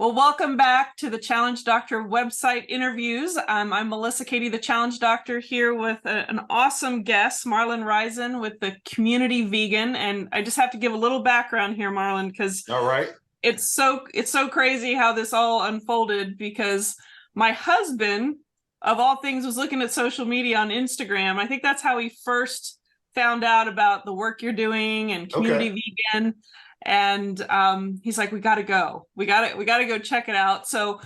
Well, welcome back to the Challenge Doctor website interviews. I'm Melissa Cady, the Challenge Doctor, here with an awesome guest, Marlon Rison with the Community Vegan. And I just have to give a little background here, Marlon, because All right. it's so crazy how this all unfolded. Because my husband, of all things, was looking at social media on Instagram. I think that's how he first found out about the work you're doing and Okay. Community Vegan. And he's like, we got to go. We got to go check it out. So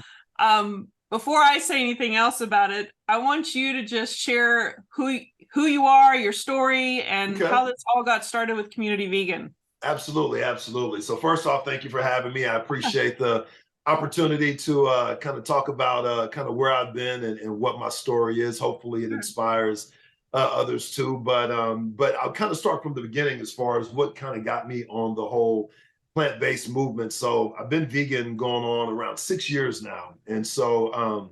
before I say anything else about it, I want you to just share who you are, your story, and Okay. how this all got started with Community Vegan. Absolutely. Absolutely. So first off, thank you for having me. I appreciate the opportunity to kind of talk about kind of where I've been and what my story is. Hopefully it inspires others too. But I'll kind of start from the beginning as far as what kind of got me on the whole plant-based movement. So I've been vegan going on around 6 years now. And so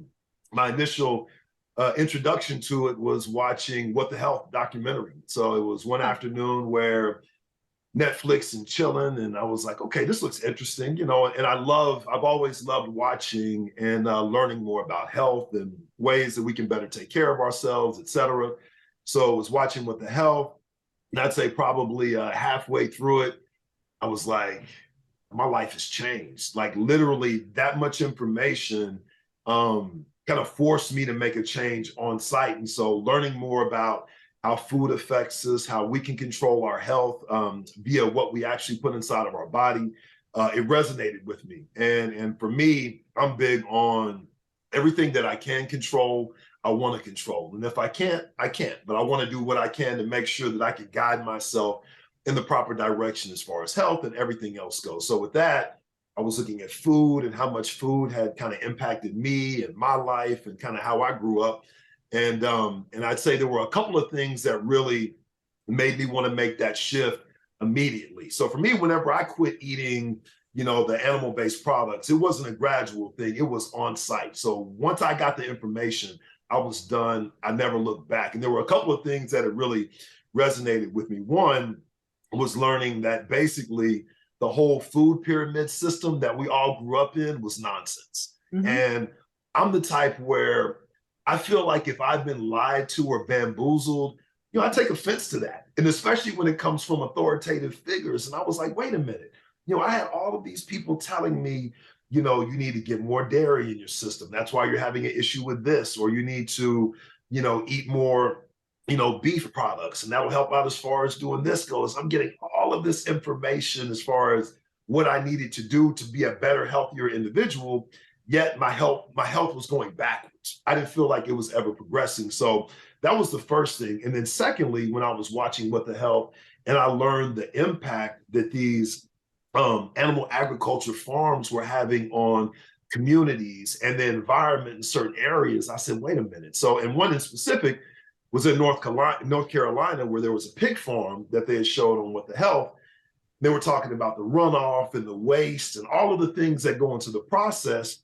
my initial introduction to it was watching What the Health documentary. So it was one afternoon where Netflix and chilling, and I was like, okay, this looks interesting, and I've always loved watching and learning more about health and ways that we can better take care of ourselves, et cetera. So I was watching What the Health, and I'd say probably halfway through it, I was like, my life has changed. Like literally that much information kind of forced me to make a change on site. And so learning more about how food affects us, how we can control our health via what we actually put inside of our body, it resonated with me. And for me, I'm big on everything that I can control, I want to control. And if I can't, I can't. But I want to do what I can to make sure that I can guide myself in the proper direction as far as health and everything else goes. So with that, I was looking at food and how much food had kind of impacted me and my life and kind of how I grew up. And I'd say there were a couple of things that really made me want to make that shift immediately. So for me, whenever I quit eating, the animal-based products, it wasn't a gradual thing. It was on site. So once I got the information, I was done. I never looked back. And there were a couple of things that had really resonated with me. One was learning that basically the whole food pyramid system that we all grew up in was nonsense. Mm-hmm. And I'm the type where I feel like if I've been lied to or bamboozled, I take offense to that. And especially when it comes from authoritative figures. And I was like, wait a minute. I had all of these people telling me, you need to get more dairy in your system. That's why you're having an issue with this, or you need to, eat more, beef products, and that will help out as far as doing this goes. I'm getting all of this information as far as what I needed to do to be a better, healthier individual. Yet my health was going backwards. I didn't feel like it was ever progressing. So that was the first thing. And then secondly, when I was watching What the Health, and I learned the impact that these animal agriculture farms were having on communities and the environment in certain areas, I said, wait a minute. So, and one in specific was in North Carolina, where there was a pig farm that they had showed on What the Health. They were talking about the runoff and the waste and all of the things that go into the process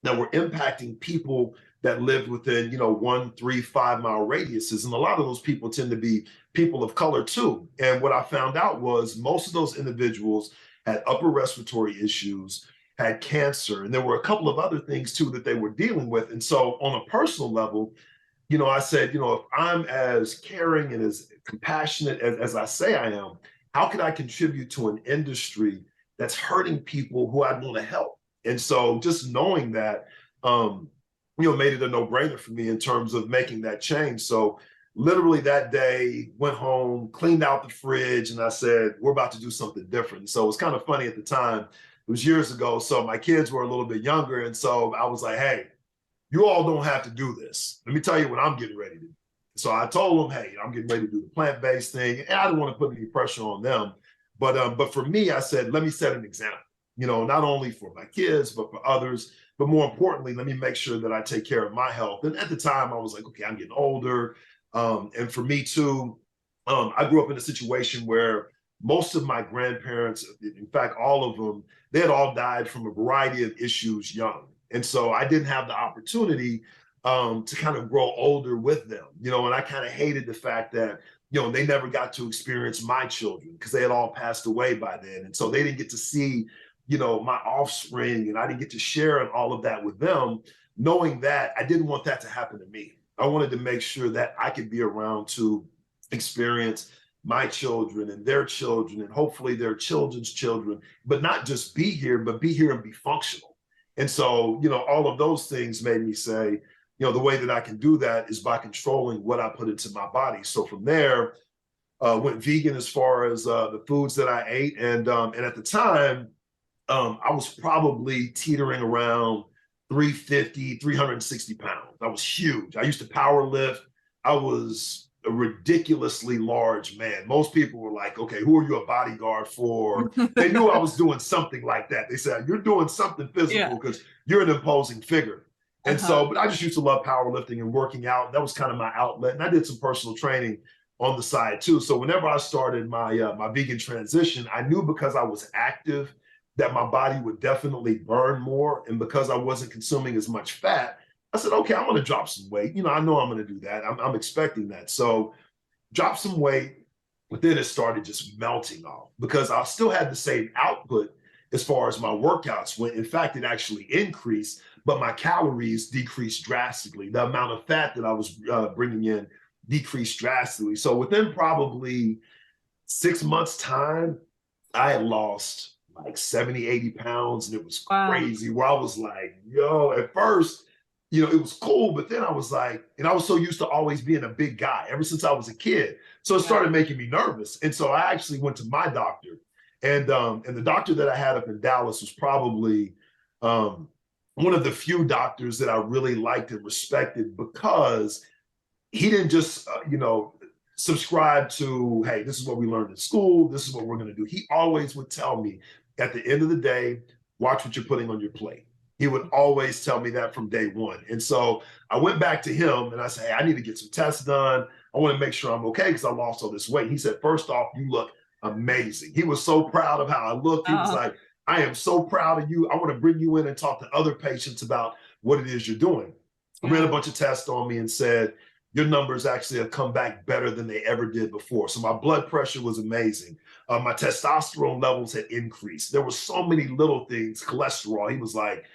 that were impacting people that lived within, 1, 3, 5 mile radiuses. And a lot of those people tend to be people of color too. And what I found out was most of those individuals had upper respiratory issues, had cancer, and there were a couple of other things too that they were dealing with. And so on a personal level, I said, if I'm as caring and as compassionate as I say I am, how could I contribute to an industry that's hurting people who I'd want to help? And so just knowing that, made it a no-brainer for me in terms of making that change. So literally that day, went home, cleaned out the fridge, and I said, we're about to do something different. So it was kind of funny at the time. It was years ago. So my kids were a little bit younger. And so I was like, hey, you all don't have to do this. Let me tell you what I'm getting ready to do. So I told them, hey, I'm getting ready to do the plant-based thing. And I didn't want to put any pressure on them. But for me, I said, let me set an example, not only for my kids, but for others. But more importantly, let me make sure that I take care of my health. And at the time, I was like, okay, I'm getting older. And for me too, I grew up in a situation where most of my grandparents, in fact, all of them, they had all died from a variety of issues young. And so I didn't have the opportunity to kind of grow older with them, and I kind of hated the fact that, they never got to experience my children because they had all passed away by then. And so they didn't get to see my offspring, and I didn't get to share and all of that with them, knowing that I didn't want that to happen to me. I wanted to make sure that I could be around to experience my children and their children and hopefully their children's children, but not just be here, but be here and be functional. And so, all of those things made me say, the way that I can do that is by controlling what I put into my body. So from there, went vegan as far as the foods that I ate. And at the time, I was probably teetering around 350, 360 pounds. I was huge. I used to power lift. I was a ridiculously large man. Most people were like, okay, who are you a bodyguard for? They knew I was doing something like that. They said, you're doing something physical because you're an imposing figure. And so, but I just used to love powerlifting and working out. That was kind of my outlet. And I did some personal training on the side too. So whenever I started my my vegan transition, I knew because I was active that my body would definitely burn more. And because I wasn't consuming as much fat, I said, okay, I'm going to drop some weight. I know I'm going to do that. I'm expecting that. So drop some weight, but then it started just melting off because I still had the same output as far as my workouts went. In fact, it actually increased, but my calories decreased drastically. The amount of fat that I was bringing in decreased drastically. So within probably 6 months' time, I had lost like 70, 80 pounds. And it was crazy where I was like, yo, at first, it was cool. But then I was like, and I was so used to always being a big guy ever since I was a kid. So it started making me nervous. And so I actually went to my doctor. And the doctor that I had up in Dallas was probably one of the few doctors that I really liked and respected because he didn't just, subscribe to, hey, this is what we learned in school. This is what we're going to do. He always would tell me at the end of the day, watch what you're putting on your plate. He would always tell me that from day one. And so I went back to him and I said, hey, I need to get some tests done. I want to make sure I'm okay because I lost all this weight. He said, first off, you look amazing. He was so proud of how I looked. He was like, I am so proud of you. I want to bring you in and talk to other patients about what it is you're doing. I ran a bunch of tests on me and said, your numbers actually have come back better than they ever did before. So my blood pressure was amazing. My testosterone levels had increased. There were so many little things, cholesterol. He was like,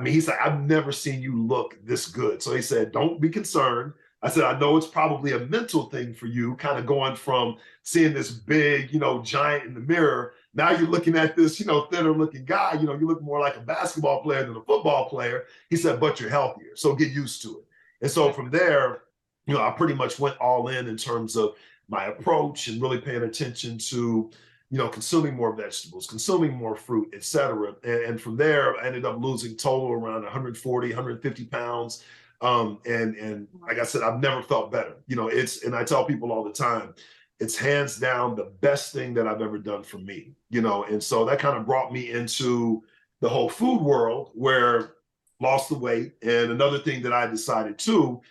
he's like, I've never seen you look this good. So he said, don't be concerned. I said, I know it's probably a mental thing for you, kind of going from seeing this big, giant in the mirror. Now you're looking at this, thinner looking guy, you look more like a basketball player than a football player. He said, but you're healthier. So get used to it. And so from there, I pretty much went all in terms of my approach and really paying attention to, consuming more vegetables, consuming more fruit, et cetera. And from there, I ended up losing total around 140, 150 pounds. And like I said, I've never felt better. And I tell people all the time, it's hands down the best thing that I've ever done for me, and so that kind of brought me into the whole food world where lost the weight. And another thing that I decided too,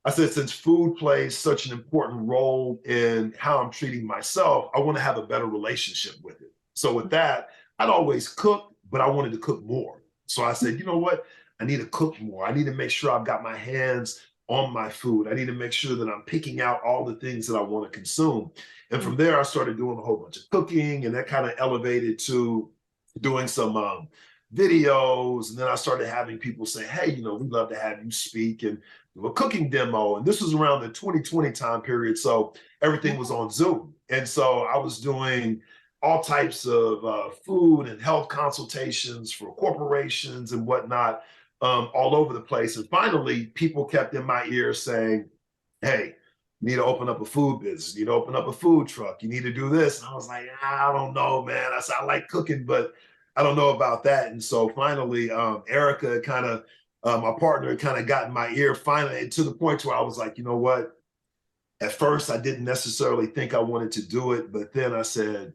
I said, since food plays such an important role in how I'm treating myself, I want to have a better relationship with it. So with that, I'd always cook, but I wanted to cook more. So I said, you know what? I need to cook more. I need to make sure I've got my hands on my food. I need to make sure that I'm picking out all the things that I want to consume. And from there, I started doing a whole bunch of cooking, and that kind of elevated to doing some videos. And then I started having people say, hey, we'd love to have you speak and do a cooking demo. And this was around the 2020 time period. So everything was on Zoom. And so I was doing all types of food and health consultations for corporations and whatnot, all over the place. And finally, people kept in my ear saying, hey, you need to open up a food business. You need to open up a food truck. You need to do this. And I was like, I don't know, man. I said, I like cooking, but I don't know about that. And so finally, Erica kind of, my partner kind of got in my ear finally to the point where I was like, you know what? At first, I didn't necessarily think I wanted to do it. But then I said,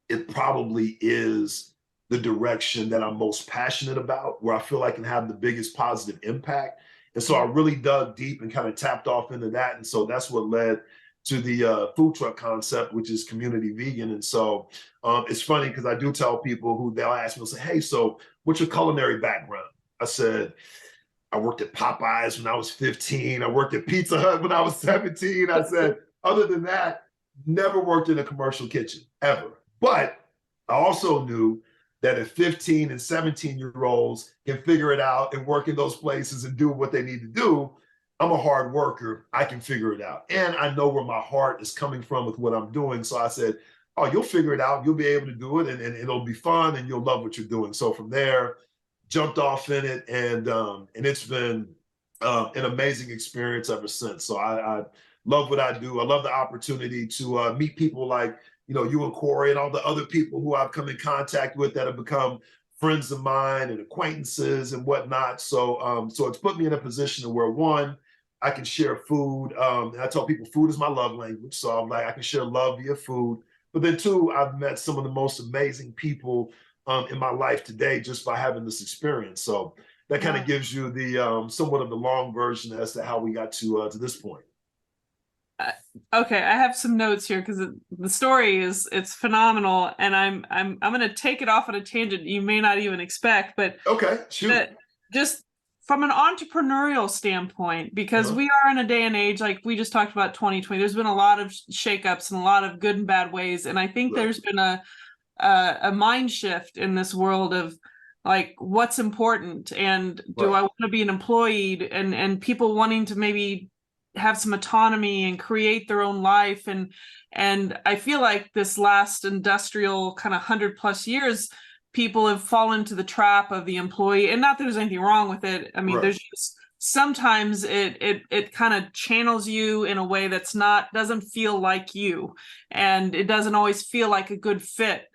it probably is the direction that I'm most passionate about, where I feel I can have the biggest positive impact. And so I really dug deep and kind of tapped off into that. And so that's what led to the food truck concept, which is community vegan. And so it's funny because I do tell people who they'll ask me, they'll say, hey, so what's your culinary background? I said, I worked at Popeyes when I was 15. I worked at Pizza Hut when I was 17. I said, other than that, never worked in a commercial kitchen ever. But I also knew that if 15 and 17-year-olds can figure it out and work in those places and do what they need to do, I'm a hard worker. I can figure it out. And I know where my heart is coming from with what I'm doing. So I said, oh, you'll figure it out. You'll be able to do it, and it'll be fun, and you'll love what you're doing. So from there, jumped off in it, and it's been an amazing experience ever since. So I love what I do. I love the opportunity to meet people like, you know, you and Corey and all the other people who I've come in contact with that have become friends of mine and acquaintances and whatnot. So so it's put me in a position where, one, I can share food. And I tell people food is my love language. So I'm like, I can share love via food. But then two, I've met some of the most amazing people in my life today just by having this experience. So that kind of gives you the somewhat of the long version as to how we got to this point. Okay, I have some notes here because the story it's phenomenal, and I'm going to take it off on a tangent you may not even expect, but okay, shoot. Just from an entrepreneurial standpoint, because we are in a day and age, like we just talked about 2020, there's been a lot of shakeups in a lot of good and bad ways, and I think there's been a mind shift in this world of like what's important, and do I want to be an employee, and people wanting to maybe have some autonomy and create their own life, and I feel like this last industrial kind of 100+ years, people have fallen into the trap of the employee, and not that there's anything wrong with it. I mean, there's just sometimes it kind of channels you in a way that's doesn't feel like you, and it doesn't always feel like a good fit.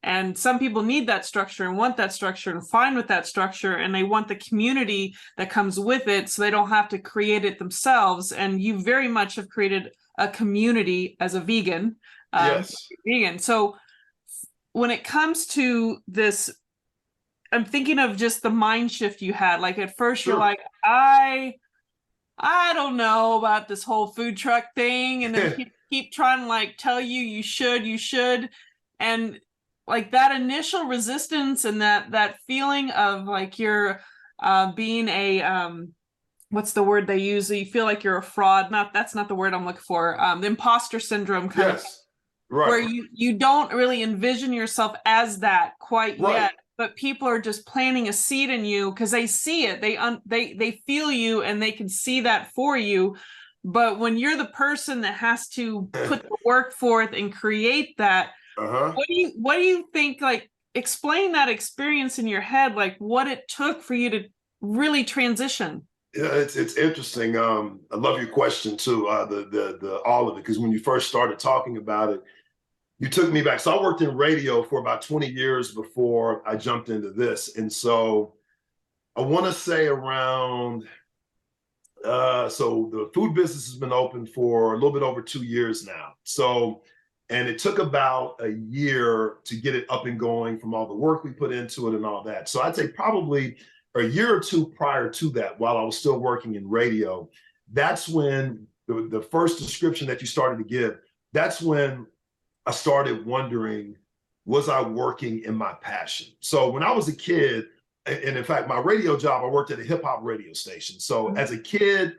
And some people need that structure and want that structure and fine with that structure, and they want the community that comes with it so they don't have to create it themselves. And you very much have created a community as a vegan. Vegan. So when it comes to this, I'm thinking of just the mind shift you had. Like at first you're like, I don't know about this whole food truck thing. And then keep trying to like tell you should. And like that initial resistance and that feeling of like you're being a what's the word they use? You feel like you're a fraud. That's not the word I'm looking for. The imposter syndrome kind of, where you don't really envision yourself as that quite yet, but people are just planting a seed in you because they see it, they feel you, and they can see that for you. But when you're the person that has to put the work forth and create that, what do you think? Like, explain that experience in your head, like what it took for you to really transition. Yeah, it's interesting. I love your question too. The all of it, because when you first started talking about it, you took me back. So I worked in radio for about 20 years before I jumped into this, and so I want to say around. So the food business has been open for a little bit over 2 years now. So. And it took about a year to get it up and going from all the work we put into it and all that. So I'd say probably a year or two prior to that, while I was still working in radio, that's when the first description that you started to give, that's when I started wondering, was I working in my passion? So when I was a kid, and in fact, my radio job, I worked at a hip hop radio station. So as a kid,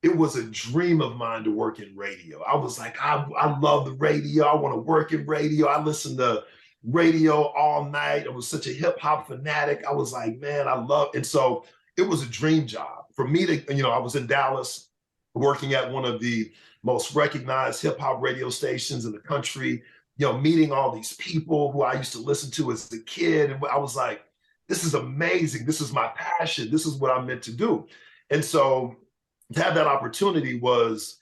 it was a dream of mine to work in radio. I was like, I love the radio. I want to work in radio. I listened to radio all night. I was such a hip hop fanatic. I was like, man, I love. And so it was a dream job for me to, you know, I was in Dallas working at one of the most recognized hip hop radio stations in the country, you know, meeting all these people who I used to listen to as a kid. And I was like, this is amazing. This is my passion. This is what I'm meant to do. And so to have that opportunity was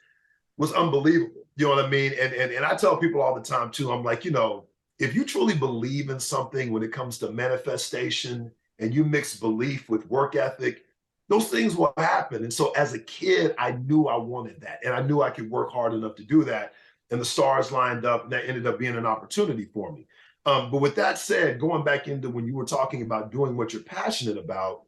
unbelievable. You know what I mean? And I tell people all the time too, I'm like, you know, if you truly believe in something when it comes to manifestation and you mix belief with work ethic, those things will happen. And so as a kid, I knew I wanted that. And I knew I could work hard enough to do that. And the stars lined up, and that ended up being an opportunity for me. But with that said, going back into when you were talking about doing what you're passionate about,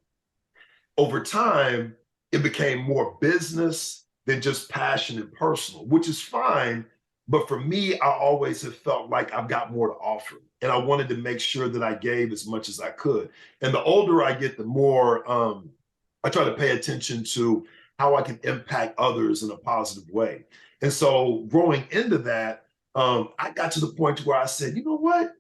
over time, it became more business than just passion and personal, which is fine. But for me, I always have felt like I've got more to offer. And I wanted to make sure that I gave as much as I could. And the older I get, the more I try to pay attention to how I can impact others in a positive way. And so growing into that, I got to the point where I said, you know what?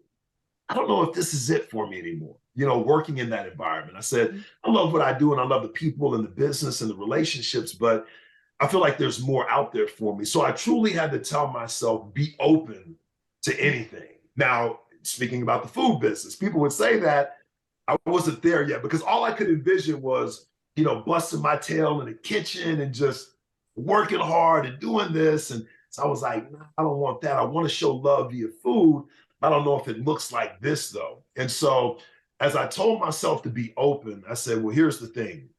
I don't know if this is it for me anymore, working in that environment. I said, I love what I do and I love the people and the business and the relationships, but I feel like there's more out there for me. So I truly had to tell myself, be open to anything. Now, speaking about the food business, people would say that I wasn't there yet because all I could envision was, busting my tail in the kitchen and just working hard and doing this. And so I was like, nah, I don't want that. I want to show love via food. I don't know if it looks like this though. And so as I told myself to be open, I said, well, here's the thing.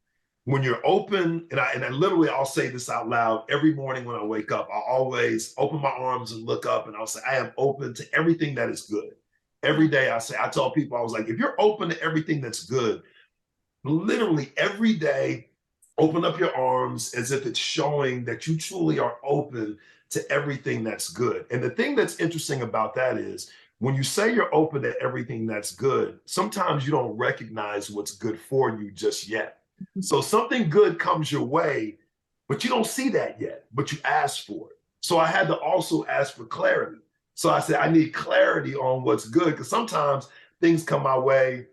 When you're open, and I literally I'll say this out loud every morning when I wake up, I always open my arms and look up and I'll say, I am open to everything that is good. Every day I tell people, I was like, if you're open to everything that's good, literally every day, open up your arms as if it's showing that you truly are open to everything that's good. And the thing that's interesting about that is when you say you're open to everything that's good, sometimes you don't recognize what's good for you just yet. So something good comes your way, but you don't see that yet, but you ask for it. So I had to also ask for clarity. So I said, I need clarity on what's good because sometimes things come my way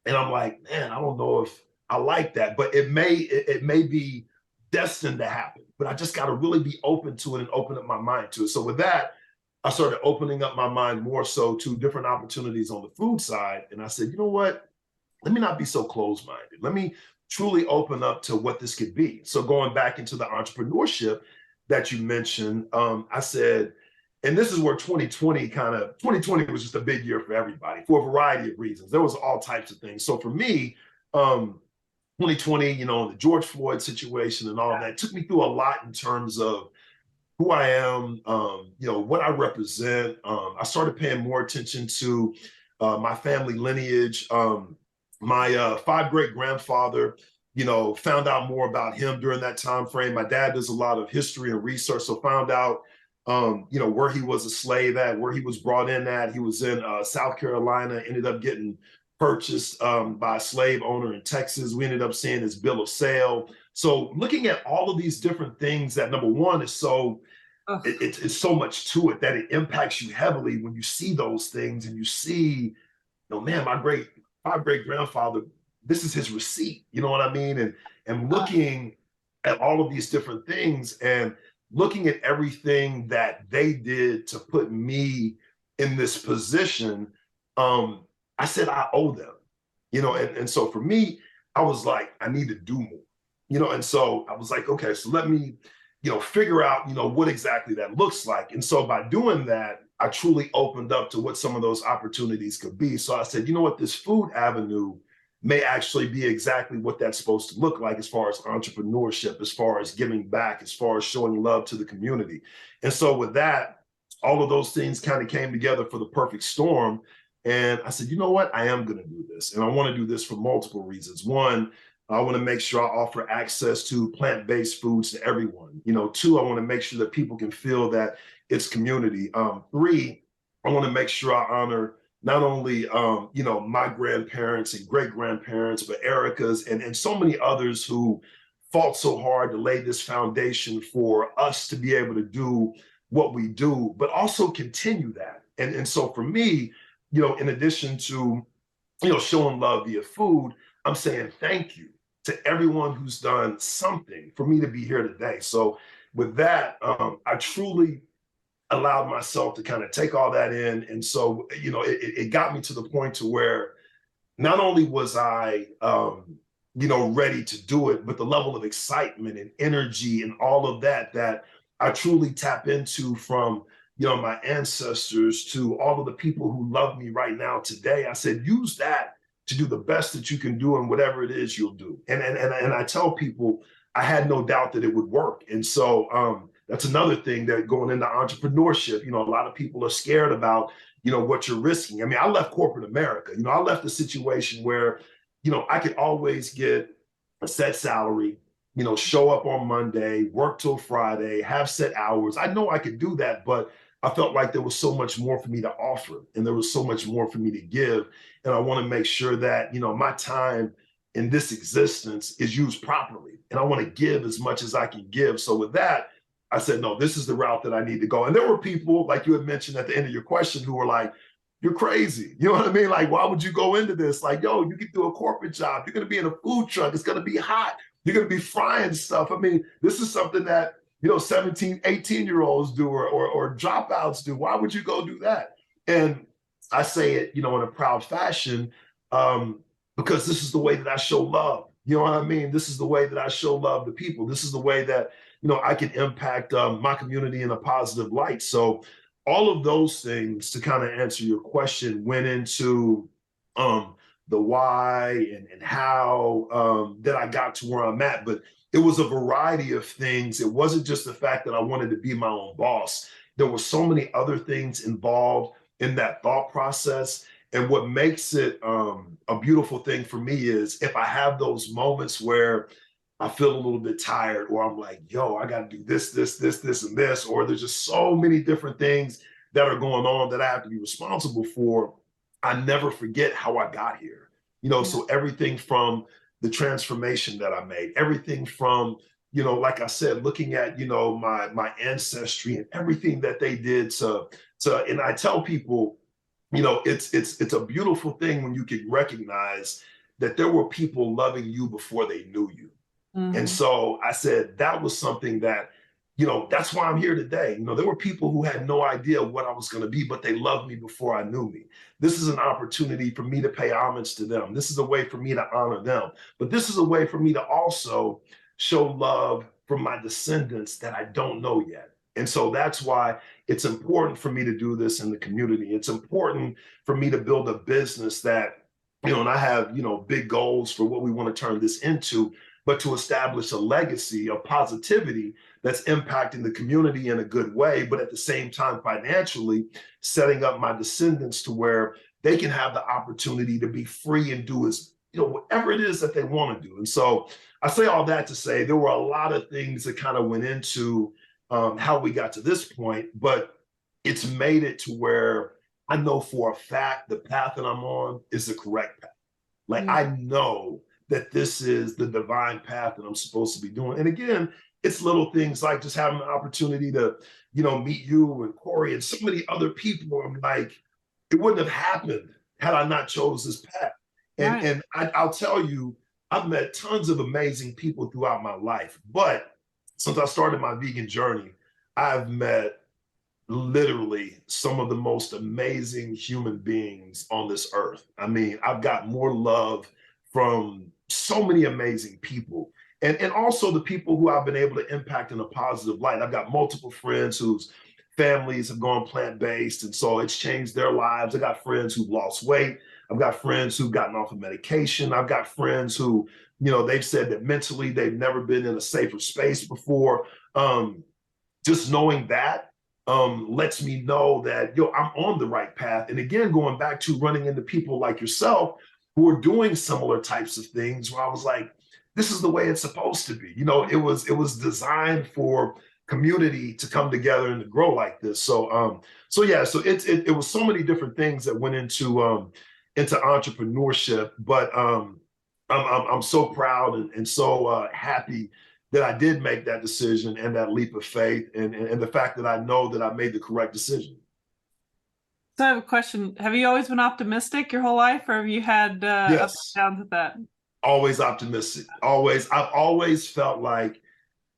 and I'm like, man, I don't know if I like that, but it may be destined to happen. But I just got to really be open to it and open up my mind to it. So with that, I started opening up my mind more so to different opportunities on the food side. And I said, you know what? Let me not be so closed-minded. Let me truly open up to what this could be. So going back into the entrepreneurship that you mentioned, I said, and this is where 2020 was just a big year for everybody for a variety of reasons. There was all types of things. So for me, 2020, the George Floyd situation and all of that took me through a lot in terms of who I am, what I represent. I started paying more attention to my family lineage. My five great grandfather, found out more about him during that time frame. My dad does a lot of history and research, so found out, where he was a slave at, where he was brought in at. He was in South Carolina, ended up getting purchased by a slave owner in Texas. We ended up seeing his bill of sale. So looking at all of these different things that number one is so it's so much to it that it impacts you heavily when you see those things and you see, man, my five great grandfather, this is his receipt. You know what I mean? And looking at all of these different things and looking at everything that they did to put me in this position, I said I owe them, and so for me, I was like, I need to do more, and so I was like, okay, so let me, figure out, what exactly that looks like. And so by doing that, I truly opened up to what some of those opportunities could be. So I said, you know what, this food avenue may actually be exactly what that's supposed to look like as far as entrepreneurship, as far as giving back, as far as showing love to the community. And so with that, all of those things kind of came together for the perfect storm. And I said, you know what, I am going to do this. And I want to do this for multiple reasons. One, I want to make sure I offer access to plant-based foods to everyone. Two, I want to make sure that people can feel that it's community. Three, I want to make sure I honor not only my grandparents and great grandparents, but Erica's and so many others who fought so hard to lay this foundation for us to be able to do what we do, but also continue that. And so for me, in addition to showing love via food, I'm saying thank you to everyone who's done something for me to be here today. So with that, I truly allowed myself to kind of take all that in. And so, it got me to the point to where not only was I, ready to do it, but the level of excitement and energy and all of that I truly tap into from, my ancestors to all of the people who love me right now today. I said, use that to do the best that you can do and whatever it is you'll do. And I tell people, I had no doubt that it would work. And so that's another thing that going into entrepreneurship, a lot of people are scared about, what you're risking. I mean, I left corporate America. I left a situation where, I could always get a set salary, show up on Monday, work till Friday, have set hours. I know I could do that, but I felt like there was so much more for me to offer and there was so much more for me to give. And I want to make sure that, my time in this existence is used properly. And I want to give as much as I can give. So with that, I said, no, this is the route that I need to go. And there were people, like you had mentioned at the end of your question, who were like, you're crazy. You know what I mean? Like, why would you go into this? Like, yo, you can do a corporate job. You're going to be in a food truck. It's going to be hot. You're going to be frying stuff. I mean, this is something that, 17, 18-year-olds do or dropouts do. Why would you go do that? And I say it, in a proud fashion, because this is the way that I show love. You know what I mean? This is the way that I show love to people. This is the way that, I can impact my community in a positive light. So all of those things, to kind of answer your question, went into the why and how that I got to where I'm at. But it was a variety of things. It wasn't just the fact that I wanted to be my own boss. There were so many other things involved in that thought process. And what makes it a beautiful thing for me is if I have those moments where I feel a little bit tired, or I'm like, yo, I got to do this, and this, or there's just so many different things that are going on that I have to be responsible for. I never forget how I got here. Yeah. So everything from the transformation that I made, everything from, like I said, looking at, my ancestry and everything that they did and I tell people, it's a beautiful thing when you can recognize that there were people loving you before they knew you. And so I said that was something that, that's why I'm here today. There were people who had no idea what I was going to be, but they loved me before I knew me. This is an opportunity for me to pay homage to them. This is a way for me to honor them. But this is a way for me to also show love from my descendants that I don't know yet. And so that's why it's important for me to do this in the community. It's important for me to build a business that, and I have, big goals for what we want to turn this into, but to establish a legacy of positivity that's impacting the community in a good way, but at the same time, financially setting up my descendants to where they can have the opportunity to be free and do whatever it is that they want to do. And so I say all that to say there were a lot of things that kind of went into how we got to this point, but it's made it to where I know for a fact the path that I'm on is the correct path. Like, I know that this is the divine path that I'm supposed to be doing. And again, it's little things like just having the opportunity to, meet you and Corey and so many other people. I'm like, it wouldn't have happened had I not chose this path. And I'll tell you, I've met tons of amazing people throughout my life. But since I started my vegan journey, I've met literally some of the most amazing human beings on this earth. I mean, I've got more love from so many amazing people. And also the people who I've been able to impact in a positive light. I've got multiple friends whose families have gone plant-based, and so it's changed their lives. I got friends who've lost weight. I've got friends who've gotten off of medication. I've got friends who, they've said that mentally they've never been in a safer space before. Just knowing that lets me know that, I'm on the right path. And again, going back to running into people like yourself who are doing similar types of things, where I was like, this is the way it's supposed to be. It was designed for community to come together and to grow like this. So it was so many different things that went into entrepreneurship. But I'm so proud and so happy that I did make that decision and that leap of faith, and the fact that I know that I made the correct decision. So I have a question. Have you always been optimistic your whole life, or have you had Yes. ups and downs with that? Always optimistic. Always. I've always felt like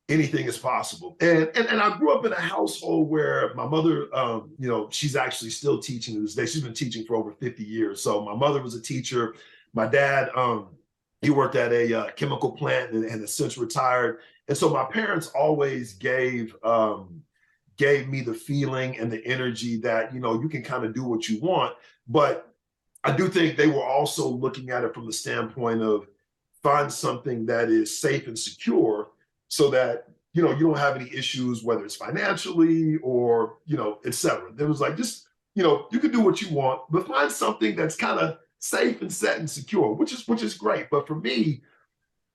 anything is possible. And I grew up in a household where my mother, she's actually still teaching to this day. She's been teaching for over 50 years. So my mother was a teacher. My dad, he worked at a chemical plant and has since retired. And so my parents always gave me the feeling and the energy that, you can kind of do what you want. But I do think they were also looking at it from the standpoint of find something that is safe and secure so that, you don't have any issues, whether it's financially or, et cetera. There was like, just, you can do what you want, but find something that's kind of safe and set and secure, which is great. But for me,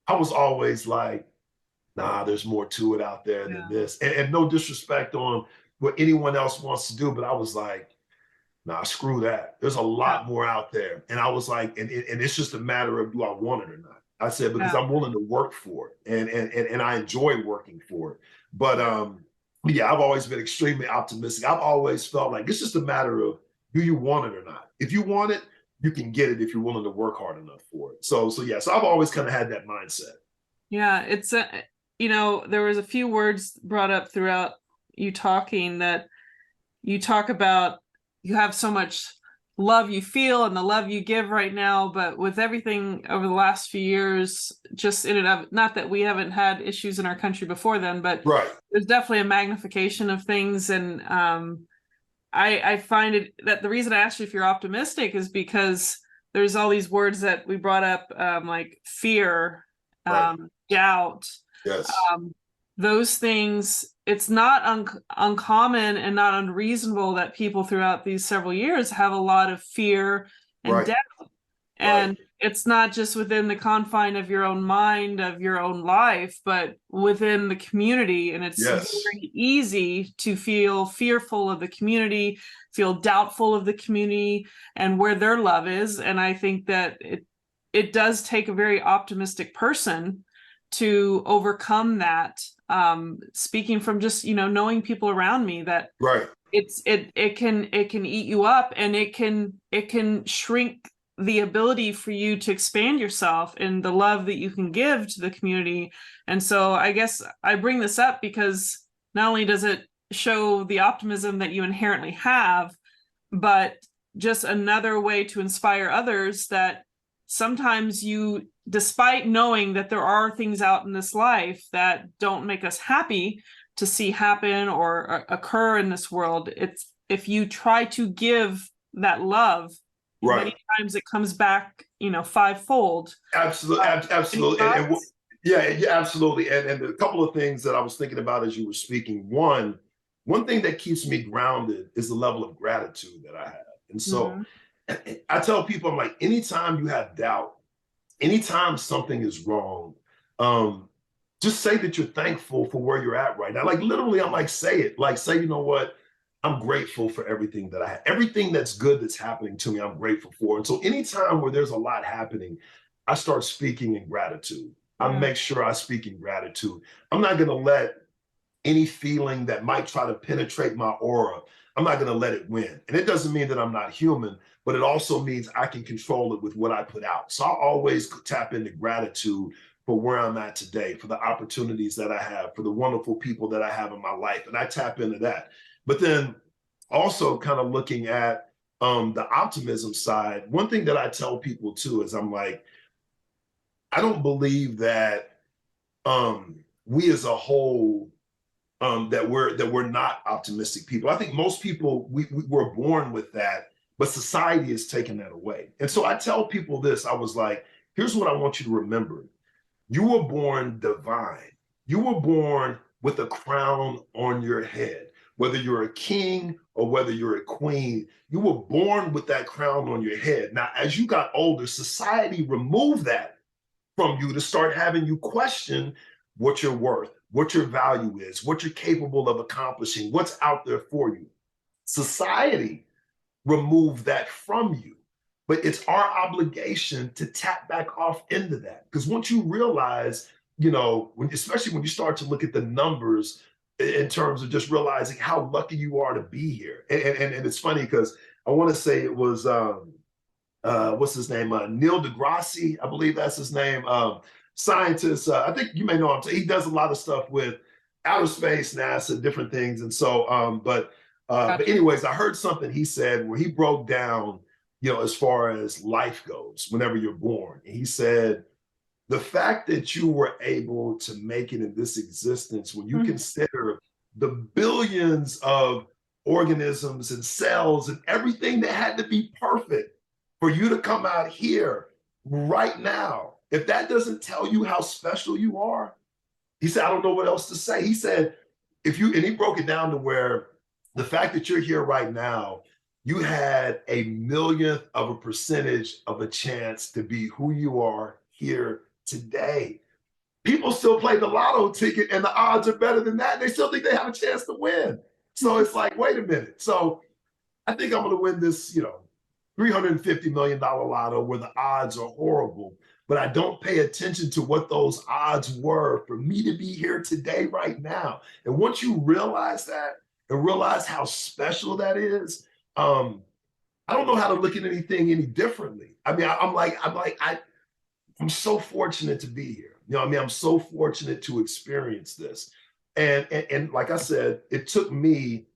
I was always like, nah, there's more to it out there than this. And no disrespect on what anyone else wants to do, but I was like, nah, screw that. There's a lot more out there. And I was like, and it's just a matter of, do I want it or not? I said, because I'm willing to work for it, and I enjoy working for it. But I've always been extremely optimistic. I've always felt like it's just a matter of do you want it or not? If you want it, you can get it if you're willing to work hard enough for it. So yeah, so I've always kind of had that mindset. Yeah, it's a, there was a few words brought up throughout you talking that you talk about you have so much love you feel and the love you give right now, but with everything over the last few years, just in and of, not that we haven't had issues in our country before then, but Right. there's definitely a magnification of things. And I find it that the reason I asked you if you're optimistic is because there's all these words that we brought up, like fear, Right. doubt, Yes. those things. It's not uncommon and not unreasonable that people throughout these several years have a lot of fear and Right. doubt. Right. And it's not just within the confine of your own mind, of your own life, but within the community. And it's Yes. very easy to feel fearful of the community, feel doubtful of the community and where their love is. And I think that it does take a very optimistic person to overcome that. Speaking from just, knowing people around me, that Right. it can eat you up, and it can shrink the ability for you to expand yourself and the love that you can give to the community. And so I guess I bring this up because not only does it show the optimism that you inherently have, but just another way to inspire others that sometimes you, despite knowing that there are things out in this life that don't make us happy to see happen or occur in this world, it's if you try to give that love, Right. many times it comes back, fivefold. Absolutely. Absolutely. Yeah, absolutely. And a couple of things that I was thinking about as you were speaking. One thing that keeps me grounded is the level of gratitude that I have. And so I tell people, I'm like, anytime you have doubt, anytime something is wrong, just say that you're thankful for where you're at right now. Like literally, I'm like, say it. Like, say, you know what? I'm grateful for everything that I have. Everything that's good that's happening to me, I'm grateful for. And so anytime where there's a lot happening, I start speaking in gratitude. I make sure I speak in gratitude. I'm not going to let any feeling that might try to penetrate my aura, I'm not going to let it win. And it doesn't mean that I'm not human, but it also means I can control it with what I put out. So I always tap into gratitude for where I'm at today, for the opportunities that I have, for the wonderful people that I have in my life. And I tap into that. But then also kind of looking at the optimism side, one thing that I tell people too is I'm like, I don't believe that we as a whole that we're not optimistic people. I think most people we're born with that, but society has taken that away. And so I tell people this: I was like, here's what I want you to remember: you were born divine. You were born with a crown on your head. Whether you're a king or whether you're a queen, you were born with that crown on your head. Now, as you got older, society removed that from you to start having you question what you're worth, what your value is, what you're capable of accomplishing, what's out there for you. Society removed that from you. But it's our obligation to tap back off into that. Because once you realize, especially when you start to look at the numbers in terms of just realizing how lucky you are to be here. And it's funny because I want to say it was what's his name? Neil deGrasse, I believe that's his name. Scientist. I think you may know him. He does a lot of stuff with outer space, NASA, different things. And so, but anyways, I heard something he said where he broke down, as far as life goes, whenever you're born. And he said, the fact that you were able to make it in this existence, when you consider the billions of organisms and cells and everything that had to be perfect for you to come out here right now, if that doesn't tell you how special you are, he said, I don't know what else to say. He said, and he broke it down to where the fact that you're here right now, you had a millionth of a percentage of a chance to be who you are here today. People still play the lotto ticket and the odds are better than that. They still think they have a chance to win. So it's like, wait a minute. So I think I'm going to win this, $350 million lotto where the odds are horrible, but I don't pay attention to what those odds were for me to be here today, right now. And once you realize that and realize how special that is, I don't know how to look at anything any differently. I mean, I'm so fortunate to be here. You know what I mean? I'm so fortunate to experience this. And like I said, it took me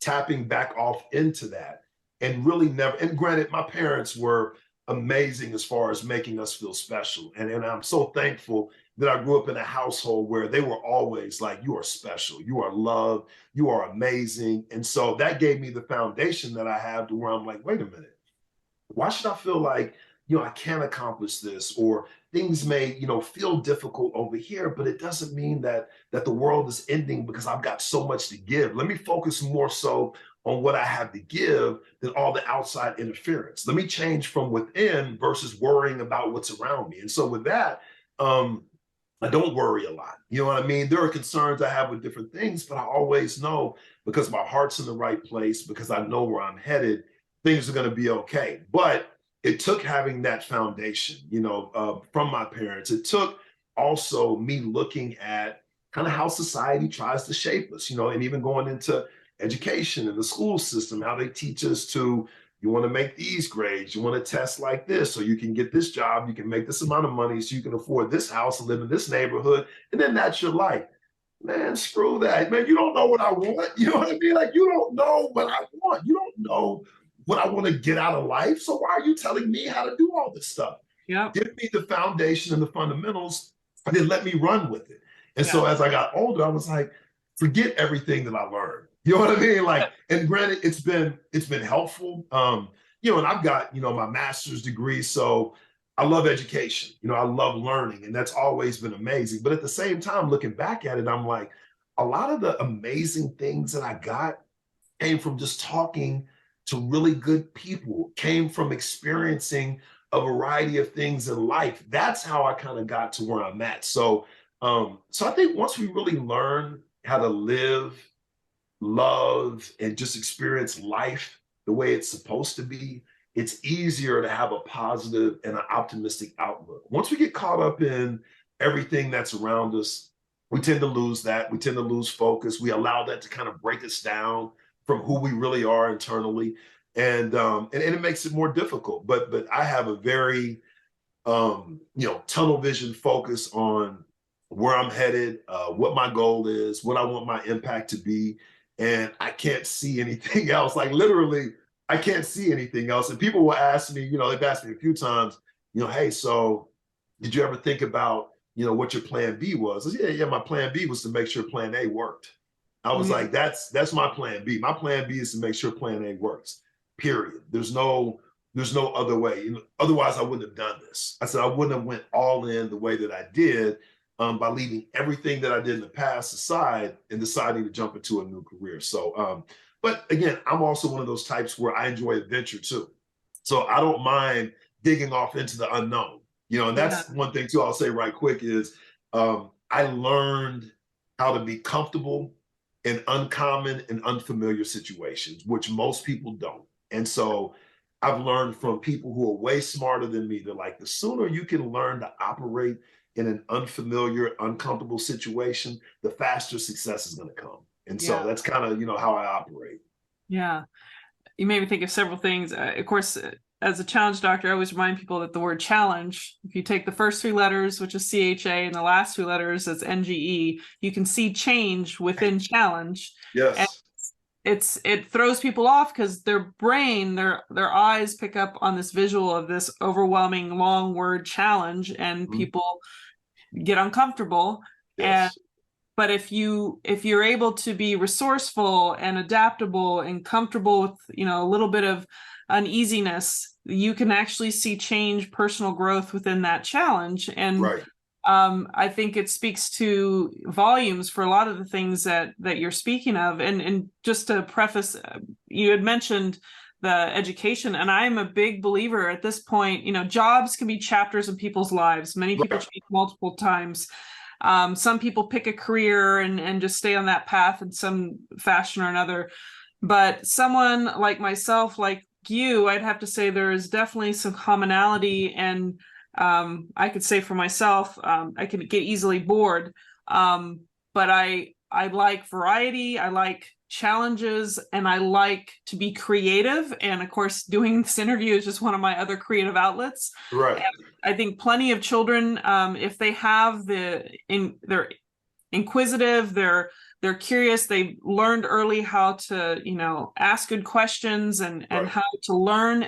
tapping back off into that and really never, and granted, my parents were amazing as far as making us feel special. And I'm so thankful that I grew up in a household where they were always like, you are special, you are loved, you are amazing. And so that gave me the foundation that I have to where I'm like, wait a minute, why should I feel like, I can't accomplish this, or things may, feel difficult over here, but it doesn't mean that the world is ending because I've got so much to give. Let me focus more so on what I have to give than all the outside interference. Let me change from within versus worrying about what's around me. And so with that, I don't worry a lot. You know what I mean? There are concerns I have with different things, but I always know, because my heart's in the right place, because I know where I'm headed, things are going to be okay. But it took having that foundation, from my parents. It took also me looking at kind of how society tries to shape us, and even going into education and the school system, how they teach us to, you want to make these grades, you want to test like this so you can get this job, you can make this amount of money so you can afford this house and live in this neighborhood, and then that's your life. Man, screw that. Man, you don't know what I want. You know what I mean? Like, you don't know what I want. You don't know what I want to get out of life. So why are you telling me how to do all this stuff? Yeah. Give me the foundation and the fundamentals, and then let me run with it. And Yeah. so as I got older, I was like, forget everything that I learned. You know what I mean? Like, and granted, it's been helpful. And I've got, my master's degree. So I love education. I love learning, and that's always been amazing. But at the same time, looking back at it, I'm like, a lot of the amazing things that I got came from just talking to really good people, came from experiencing a variety of things in life. That's how I kind of got to where I'm at. So I think once we really learn how to live, love, and just experience life the way it's supposed to be, it's easier to have a positive and an optimistic outlook. Once we get caught up in everything that's around us, we tend to lose that. We tend to lose focus. We allow that to kind of break us down from who we really are internally. And it makes it more difficult. But I have a very tunnel vision focus on where I'm headed, what my goal is, what I want my impact to be. And I can't see anything else. Like, literally, I can't see anything else. And people will ask me, they've asked me a few times, hey, so did you ever think about, what your plan B was? I said, yeah, my plan B was to make sure plan A worked. I was Mhm. like, that's my plan B. My plan B is to make sure plan A works. Period. There's no other way. Otherwise, I wouldn't have done this. I said I wouldn't have went all in the way that I did, by leaving everything that I did in the past aside and deciding to jump into a new career. But again, I'm also one of those types where I enjoy adventure too. So I don't mind digging off into the unknown. And Yeah. that's one thing too. I'll say right quick is, I learned how to be comfortable in uncommon and unfamiliar situations, which most people don't. And so I've learned from people who are way smarter than me. They're like, the sooner you can learn to operate in an unfamiliar, uncomfortable situation, the faster success is going to come. And so Yeah. that's kind of, how I operate. Yeah. You made me think of several things. Of course, as a challenge doctor, I always remind people that the word challenge, if you take the first three letters, which is CHA, and the last two letters, that's NGE, you can see change within challenge. And Yes. it throws people off because their brain, their eyes pick up on this visual of this overwhelming long word challenge, and Mhm. people get uncomfortable. And Yes. but if you're able to be resourceful and adaptable and comfortable with a little bit of uneasiness, you can actually see change, personal growth within that challenge. And Right. I think it speaks to volumes for a lot of the things that you're speaking of. And just to preface, you had mentioned the education, and I'm a big believer at this point. Jobs can be chapters in people's lives. Many people Right. change multiple times. Some people pick a career and just stay on that path in some fashion or another. But someone like myself, like you, I'd have to say there is definitely some commonality. And I could say for myself, I can get easily bored. But I like variety. I like challenges, and I like to be creative. And of course, doing this interview is just one of my other creative outlets. Right. And I think plenty of children, if they have they're inquisitive, they're curious, they learned early how to, ask good questions, and Right. how to learn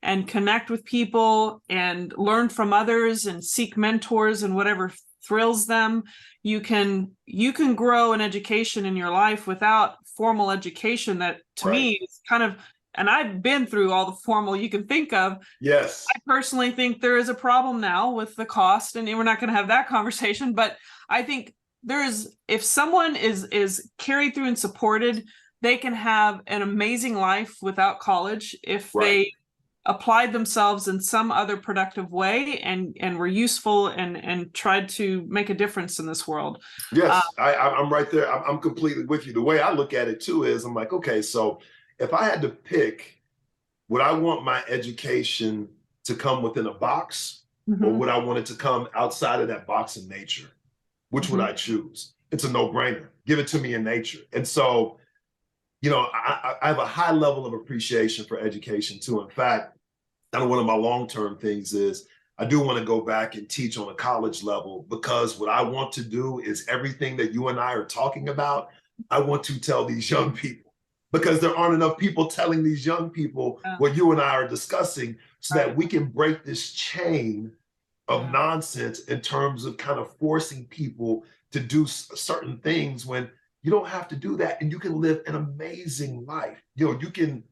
and connect with people and learn from others and seek mentors and whatever thrills them. You can grow an education in your life without formal education. That to Right. me is kind of, and I've been through all the formal you can think of. Yes. I personally think there is a problem now with the cost, and we're not going to have that conversation, but I think if someone is carried through and supported, they can have an amazing life without college if Right. they applied themselves in some other productive way and were useful and tried to make a difference in this world. Yes, I'm right there. I'm completely with you. The way I look at it too is I'm like, okay, so if I had to pick, would I want my education to come within a box, or would I want it to come outside of that box in nature? Which would I choose? It's a no-brainer. Give it to me in nature. And so, I have a high level of appreciation for education too. In fact, kind of one of my long-term things is I do want to go back and teach on a college level, because what I want to do is everything that you and I are talking about, I want to tell these young people, because there aren't enough people telling these young people what you and I are discussing, so that we can break this chain of nonsense in terms of kind of forcing people to do certain things when you don't have to do that, and you can live an amazing life. You can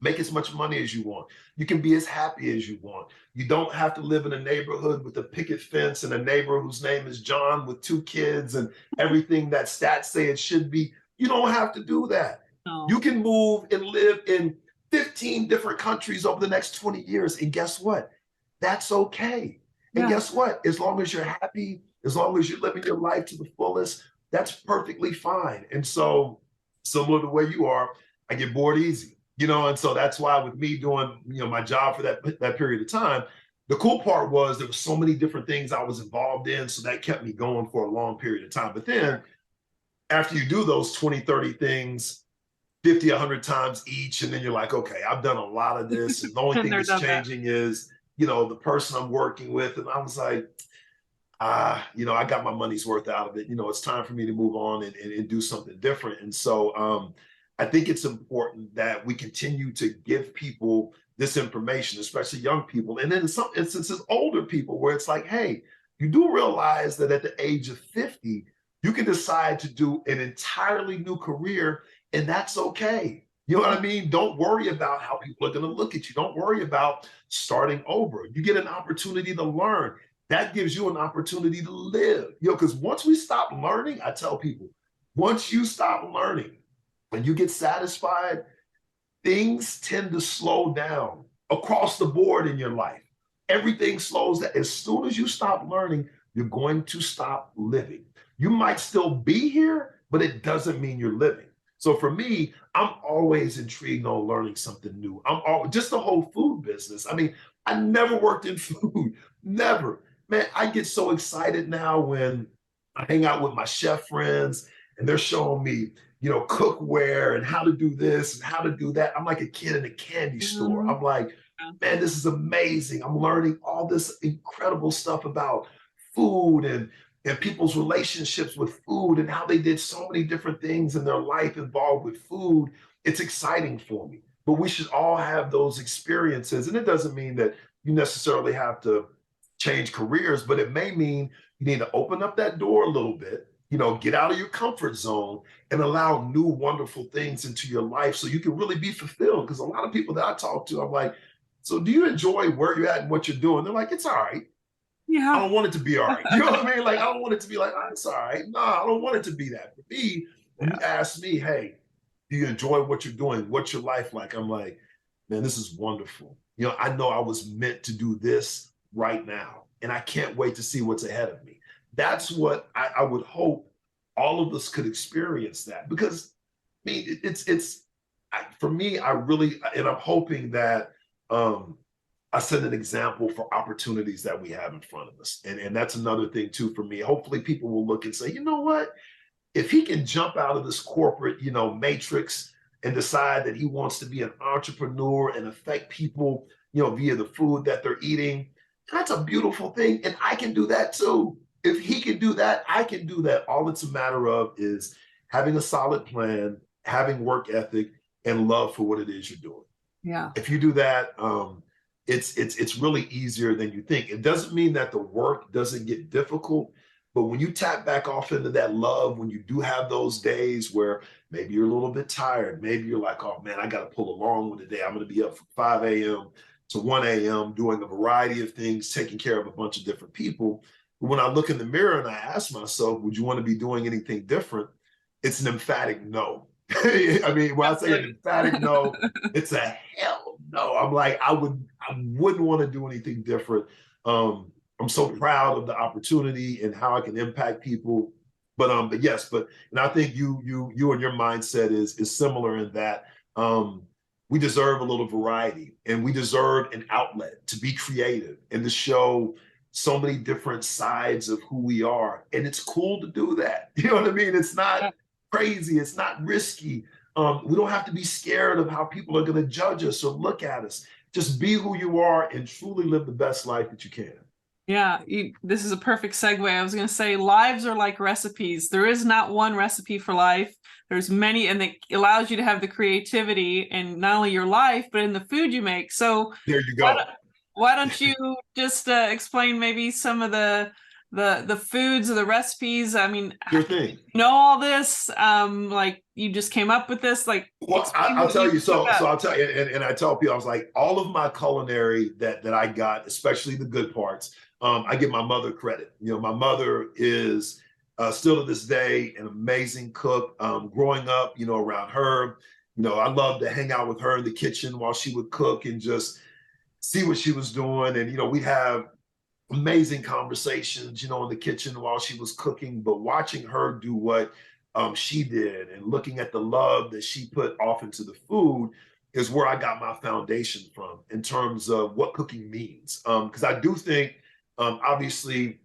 make as much money as you want. You can be as happy as you want. You don't have to live in a neighborhood with a picket fence and a neighbor whose name is John with 2 kids and everything that stats say it should be. You don't have to do that. No. You can move and live in 15 different countries over the next 20 years. And guess what? That's okay. And guess what? As long as you're happy, as long as you're living your life to the fullest, that's perfectly fine. And so, similar to where you are, I get bored easy, and so that's why with me doing, my job for that period of time, the cool part was there were so many different things I was involved in. So that kept me going for a long period of time. But then after you do those 20, 30 things, 50, 100 times each, and then you're like, okay, I've done a lot of this. And the only thing that's changing is, the person I'm working with. And I was like, I got my money's worth out of it. It's time for me to move on and do something different. And so I think it's important that we continue to give people this information, especially young people. And then in some instances, older people, where it's like, hey, you do realize that at the age of 50, you can decide to do an entirely new career, and that's okay. You know what I mean? Don't worry about how people are going to look at you. Don't worry about starting over. You get an opportunity to learn. That gives you an opportunity to live. Because once we stop learning, I tell people, once you stop learning and you get satisfied, things tend to slow down across the board in your life. Everything slows down. As soon as you stop learning, you're going to stop living. You might still be here, but it doesn't mean you're living. So for me, I'm always intrigued on learning something new. Just the whole food business. I mean, I never worked in food, never. Man, I get so excited now when I hang out with my chef friends and they're showing me, cookware and how to do this and how to do that. I'm like a kid in a candy store. I'm like, man, this is amazing. I'm learning all this incredible stuff about food and people's relationships with food and how they did so many different things in their life involved with food. It's exciting for me. But we should all have those experiences. And it doesn't mean that you necessarily have to change careers, but it may mean you need to open up that door a little bit, get out of your comfort zone and allow new, wonderful things into your life so you can really be fulfilled. Because a lot of people that I talk to, I'm like, so do you enjoy where you're at and what you're doing? They're like, it's all right. Yeah. I don't want it to be all right. You know what I mean? Like, I don't want it to be like, oh, it's all right. No, I don't want it to be that. For me, when you ask me, hey, do you enjoy what you're doing? What's your life like? I'm like, man, this is wonderful. I know I was meant to do this right now, and I can't wait to see what's ahead of me. That's what I would hope all of us could experience that, because I mean, for me, I really, and I'm hoping that I set an example for opportunities that we have in front of us. And that's another thing too for me. Hopefully people will look and say, you know what? if he can jump out of this corporate, matrix and decide that he wants to be an entrepreneur and affect people, via the food that they're eating, that's a beautiful thing. And I can do that too. If he can do that, I can do that. All it's a matter of is having a solid plan, having work ethic, and love for what it is you're doing. Yeah. If you do that, it's really easier than you think. It doesn't mean that the work doesn't get difficult, but when you tap back off into that love, when you do have those days where maybe you're a little bit tired, maybe you're like, oh man, I got to pull a long one today. I'm going to be up from 5 a.m. to 1 a.m. doing a variety of things, taking care of a bunch of different people. But when I look in the mirror and I ask myself, would you want to be doing anything different? It's an emphatic no. I mean, when I say an emphatic no, it's a hell no. I'm like, I wouldn't want to do anything different. I'm so proud of the opportunity and how I can impact people. But yes, and I think you and your mindset is similar in that we deserve a little variety and we deserve an outlet to be creative and to show so many different sides of who we are. And it's cool to do that. You know what I mean? It's not crazy. It's not risky. We don't have to be scared of how people are going to judge us or look at us. Just be who you are and truly live the best life that you can. Yeah, this is a perfect segue. I was going to say lives are like recipes. There is not one recipe for life. There's many, and it allows you to have the creativity in not only your life, but in the food you make. So there you go. Why don't you just explain maybe some of the foods or the recipes? I mean, your thing. All this, like you just came up with this, like. Well, I'll tell you. So I'll tell you, and I tell people, I was like, all of my culinary that I got, especially the good parts, I give my mother credit. My mother is still to this day an amazing cook. Growing up, around her, I loved to hang out with her in the kitchen while she would cook and just see what she was doing. And, we'd have amazing conversations, in the kitchen while she was cooking, but watching her do what she did and looking at the love that she put off into the food is where I got my foundation from in terms of what cooking means. Because I do think, obviously,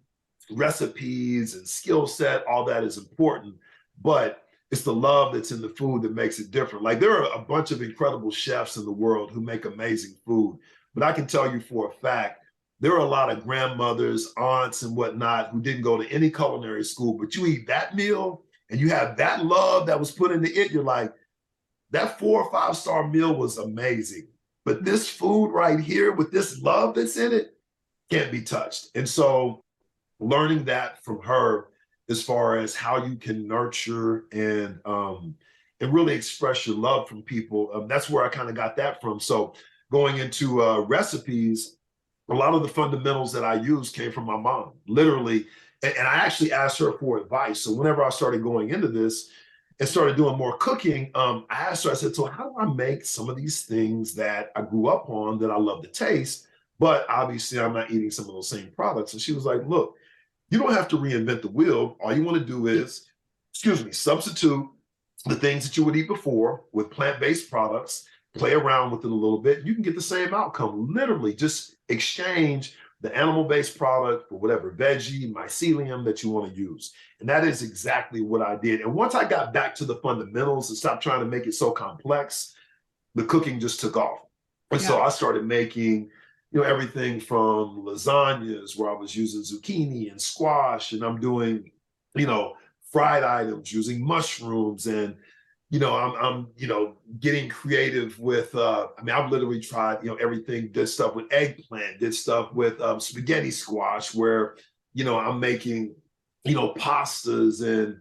recipes and skill set, all that is important, but it's the love that's in the food that makes it different. Like there are a bunch of incredible chefs in the world who make amazing food, but I can tell you for a fact, there are a lot of grandmothers, aunts, and whatnot who didn't go to any culinary school, but you eat that meal and you have that love that was put into it. You're like, that 4 or 5 star meal was amazing, but this food right here with this love that's in it can't be touched. And so learning that from her as far as how you can nurture and really express your love from people, that's where I kind of got that from. So going into recipes, a lot of the fundamentals that I used came from my mom, literally. And I actually asked her for advice. So whenever I started going into this and started doing more cooking, I asked her, I said, so how do I make some of these things that I grew up on that I love to taste, but obviously I'm not eating some of those same products? And she was like, look, you don't have to reinvent the wheel. All you want to do is, substitute the things that you would eat before with plant-based products, play around with it a little bit. You can get the same outcome. Literally just exchange the animal-based product for whatever veggie, mycelium that you want to use. And that is exactly what I did. And once I got back to the fundamentals and stopped trying to make it so complex, the cooking just took off. And so I started making, everything from lasagnas where I was using zucchini and squash, and I'm doing, fried items using mushrooms, and I'm getting creative with I've literally tried everything. Did stuff with eggplant, did stuff with spaghetti squash, where I'm making pastas, and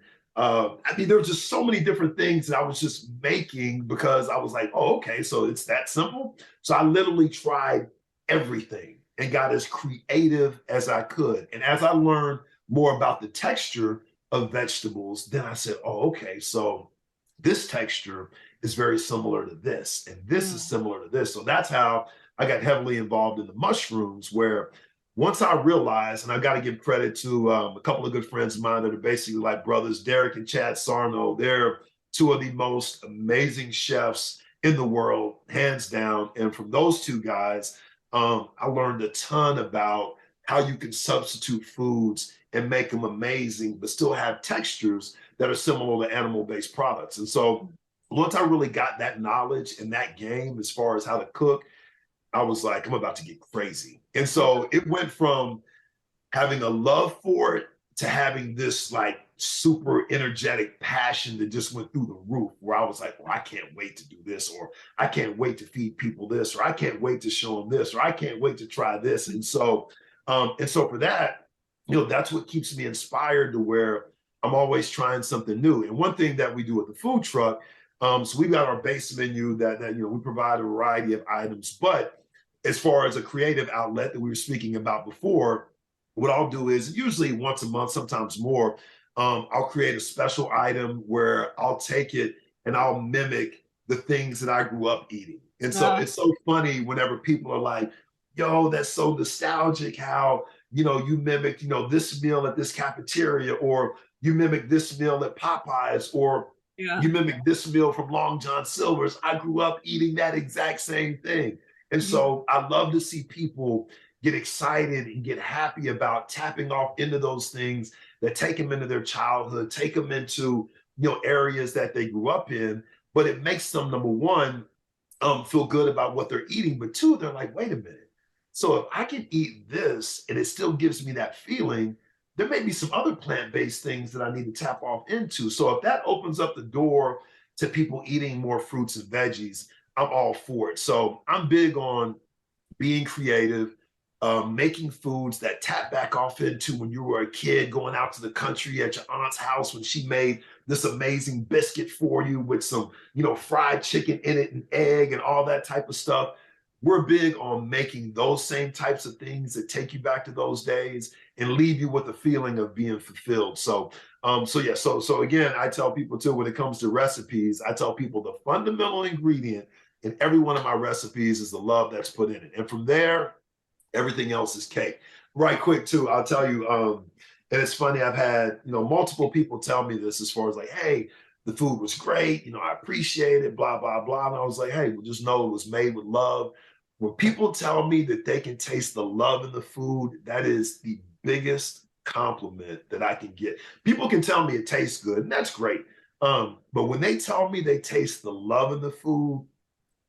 there were just so many different things that I was just making because I was like, oh, okay, so it's that simple. So I literally tried everything and got as creative as I could. And as I learned more about the texture of vegetables, then I said, oh, okay, so this texture is very similar to this, and this is similar to this. So that's how I got heavily involved in the mushrooms, where once I realized, and I got to give credit to a couple of good friends of mine that are basically like brothers, Derek and Chad Sarno. They're 2 of the most amazing chefs in the world, hands down. And from those 2 guys, I learned a ton about how you can substitute foods and make them amazing, but still have textures that are similar to animal-based products. And so once I really got that knowledge and that game as far as how to cook, I was like, I'm about to get crazy. And so it went from having a love for it to having this like super energetic passion that just went through the roof, where I was like, well, I can't wait to do this, or I can't wait to feed people this, or I can't wait to show them this, or I can't wait to try this. And so for that, that's what keeps me inspired to where I'm always trying something new. And one thing that we do at the food truck, so we've got our base menu that we provide a variety of items, but as far as a creative outlet that we were speaking about before, what I'll do is usually once a month, sometimes more, I'll create a special item where I'll take it and I'll mimic the things that I grew up eating. And so Yeah. it's so funny whenever people are like, yo, that's so nostalgic how, you mimic, this meal at this cafeteria, or you mimic this meal at Popeyes, or Yeah. you mimic this meal from Long John Silver's. I grew up eating that exact same thing. And Mhm. so I love to see people get excited and get happy about tapping off into those things that take them into their childhood, take them into areas that they grew up in. But it makes them, number one, feel good about what they're eating, but two, they're like, wait a minute. So if I can eat this and it still gives me that feeling, there may be some other plant-based things that I need to tap off into. So if that opens up the door to people eating more fruits and veggies, I'm all for it. So I'm big on being creative, making foods that tap back off into when you were a kid, going out to the country at your aunt's house when she made this amazing biscuit for you with some, fried chicken in it and egg and all that type of stuff. We're big on making those same types of things that take you back to those days and leave you with a feeling of being fulfilled. So again, I tell people too, when it comes to recipes, I tell people the fundamental ingredient in every one of my recipes is the love that's put in it. And from there, everything else is cake. Right quick too, I'll tell you, and it's funny, I've had, multiple people tell me this as far as like, hey, the food was great, I appreciate it, blah, blah, blah. And I was like, hey, well, just know it was made with love. When people tell me that they can taste the love in the food, that is the biggest compliment that I can get. People can tell me it tastes good, and that's great. But when they tell me they taste the love in the food,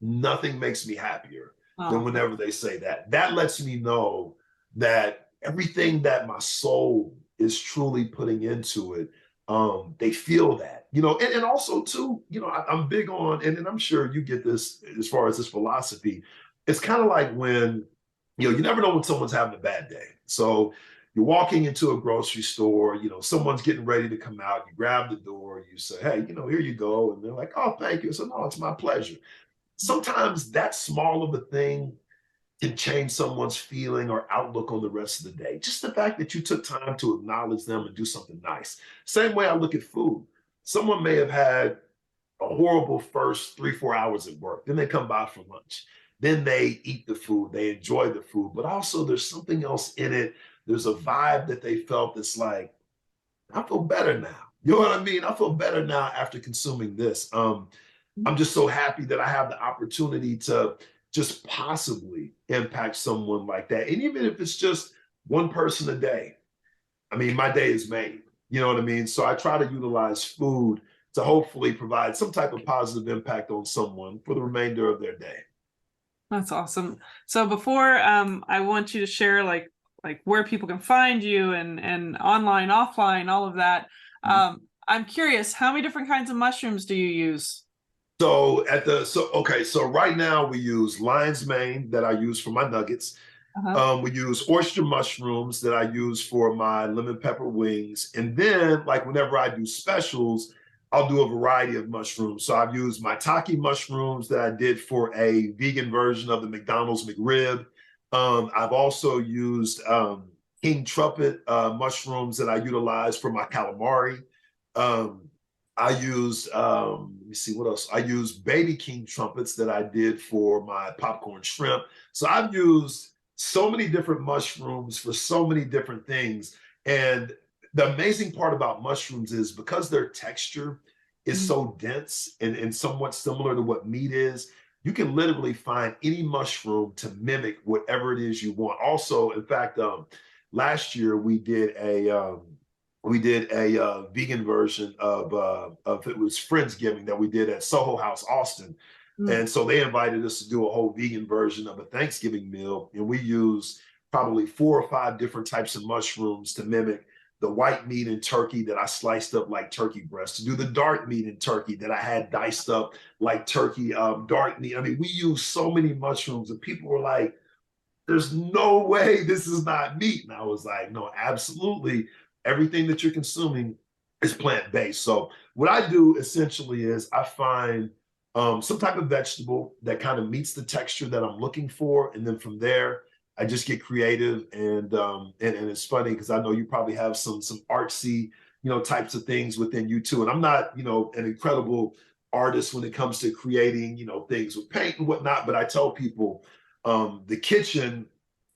nothing makes me happier than Oh, whenever they say that. That lets me know that everything that my soul is truly putting into it, they feel that, and also too, I'm big on, and I'm sure you get this as far as this philosophy. It's kind of like when, you never know when someone's having a bad day. So you're walking into a grocery store, someone's getting ready to come out, you grab the door, you say, hey, here you go. And they're like, oh, thank you. So no, it's my pleasure. Sometimes that small of a thing can change someone's feeling or outlook on the rest of the day. Just the fact that you took time to acknowledge them and do something nice. Same way I look at food. Someone may have had a horrible first 3, 4 hours at work. Then they come by for lunch. Then they eat the food, they enjoy the food, but also there's something else in it. There's a vibe that they felt that's like, I feel better now. You know what I mean? I feel better now after consuming this. I'm just so happy that I have the opportunity to just possibly impact someone like that. And even if it's just one person a day, I mean, my day is made. You know what I mean? So I try to utilize food to hopefully provide some type of positive impact on someone for the remainder of their day. that's awesome. So before I want you to share like where people can find you and online, offline, all of that. I'm curious, how many different kinds of mushrooms do you use? So right now we use lion's mane that I use for my nuggets. Uh-huh. We use oyster mushrooms that I use for my lemon pepper wings. And then, like, whenever I do specials, I'll do a variety of mushrooms. So I've used my taki mushrooms that I did for a vegan version of the McDonald's McRib. I've also used king trumpet mushrooms that I utilize for my calamari. Um, I used, let me see what else. I used baby king trumpets that I did for my popcorn shrimp. So I've used so many different mushrooms for so many different things. And the amazing part about mushrooms is because their texture is Mhm. so dense and somewhat similar to what meat is, you can literally find any mushroom to mimic whatever it is you want. Also, in fact, last year we did a vegan version of it was Friendsgiving that we did at Soho House, Austin. Mm. And so they invited us to do a whole vegan version of a Thanksgiving meal. And we used probably 4 or 5 different types of mushrooms to mimic the white meat in turkey that I sliced up like turkey breast, to do the dark meat in turkey that I had diced up like turkey dark meat. I mean, we used so many mushrooms, and people were like, there's no way this is not meat. And I was like, no, absolutely. Everything that you're consuming is plant-based. So what I do essentially is I find some type of vegetable that kind of meets the texture that I'm looking for. And then from there, I just get creative. And it's funny because I know you probably have some artsy, types of things within you too. And I'm not, an incredible artist when it comes to creating, things with paint and whatnot. But I tell people, the kitchen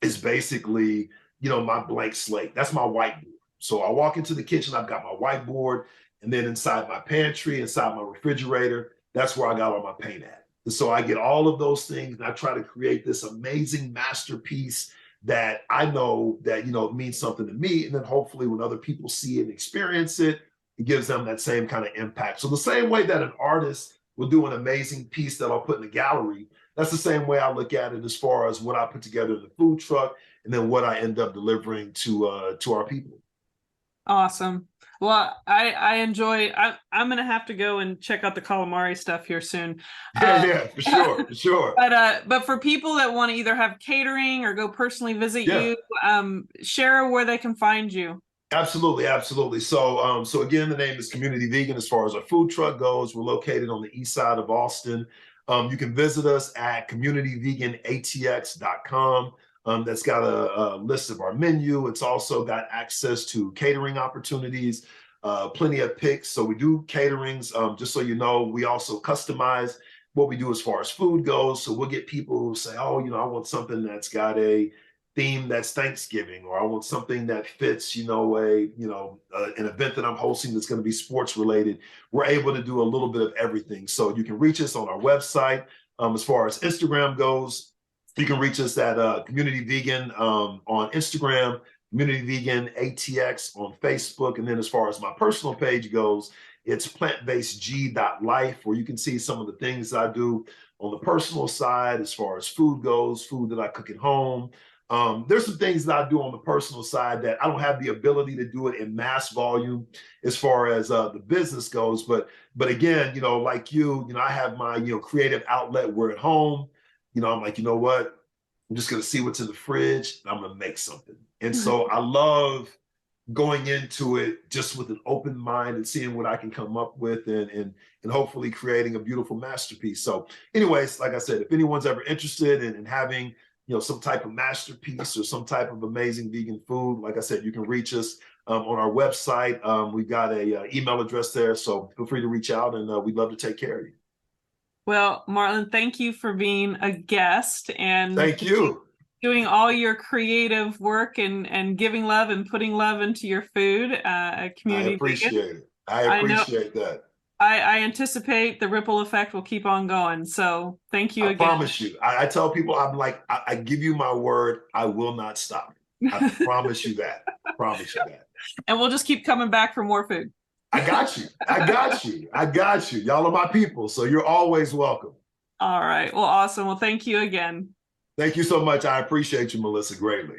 is basically, my blank slate. That's my whiteboard. So I walk into the kitchen, I've got my whiteboard, and then inside my pantry, inside my refrigerator, that's where I got all my paint at. And so I get all of those things, and I try to create this amazing masterpiece that I know that, it means something to me. And then hopefully when other people see it and experience it, it gives them that same kind of impact. So the same way that an artist will do an amazing piece that I'll put in the gallery, that's the same way I look at it as far as what I put together in the food truck and then what I end up delivering to our people. Awesome. Well, I enjoy. I'm gonna have to go and check out the calamari stuff here soon. Yeah, for sure, for sure. But for people that want to either have catering or go personally visit Yeah. you, share where they can find you. Absolutely, absolutely. So again, the name is Community Vegan. As far as our food truck goes, we're located on the east side of Austin. You can visit us at communityveganatx.com. That's got a list of our menu. It's also got access to catering opportunities, plenty of picks. So we do caterings. Just so you know, we also customize what we do as far as food goes. So we'll get people who say, oh, I want something that's got a theme that's Thanksgiving, or I want something that fits, an event that I'm hosting that's going to be sports related. We're able to do a little bit of everything. So you can reach us on our website. As far as Instagram goes, you can reach us at Community Vegan on Instagram, Community Vegan ATX on Facebook. And then as far as my personal page goes, it's plantbasedg.life, where you can see some of the things I do on the personal side as far as food goes, food that I cook at home. There's some things that I do on the personal side that I don't have the ability to do it in mass volume as far as the business goes. But again, like I have my, creative outlet. We're at home. I'm like, you know what? I'm just going to see what's in the fridge and I'm going to make something. And so I love going into it just with an open mind and seeing what I can come up with and hopefully creating a beautiful masterpiece. So anyways, like I said, if anyone's ever interested in having some type of masterpiece or some type of amazing vegan food, like I said, you can reach us on our website. We've got a email address there, so feel free to reach out, and we'd love to take care of you. Well, Marlon, thank you for being a guest and thank you. Doing all your creative work and giving love and putting love into your food. Community I appreciate vegan. it. I appreciate that. I anticipate the ripple effect will keep on going. So thank you again. I promise you. I tell people, I'm like, I give you my word, I will not stop. I promise you that. I promise you that. And we'll just keep coming back for more food. I got you. I got you. I got you. Y'all are my people. So you're always welcome. All right. Well, awesome. Well, thank you again. Thank you so much. I appreciate you, Melissa, greatly.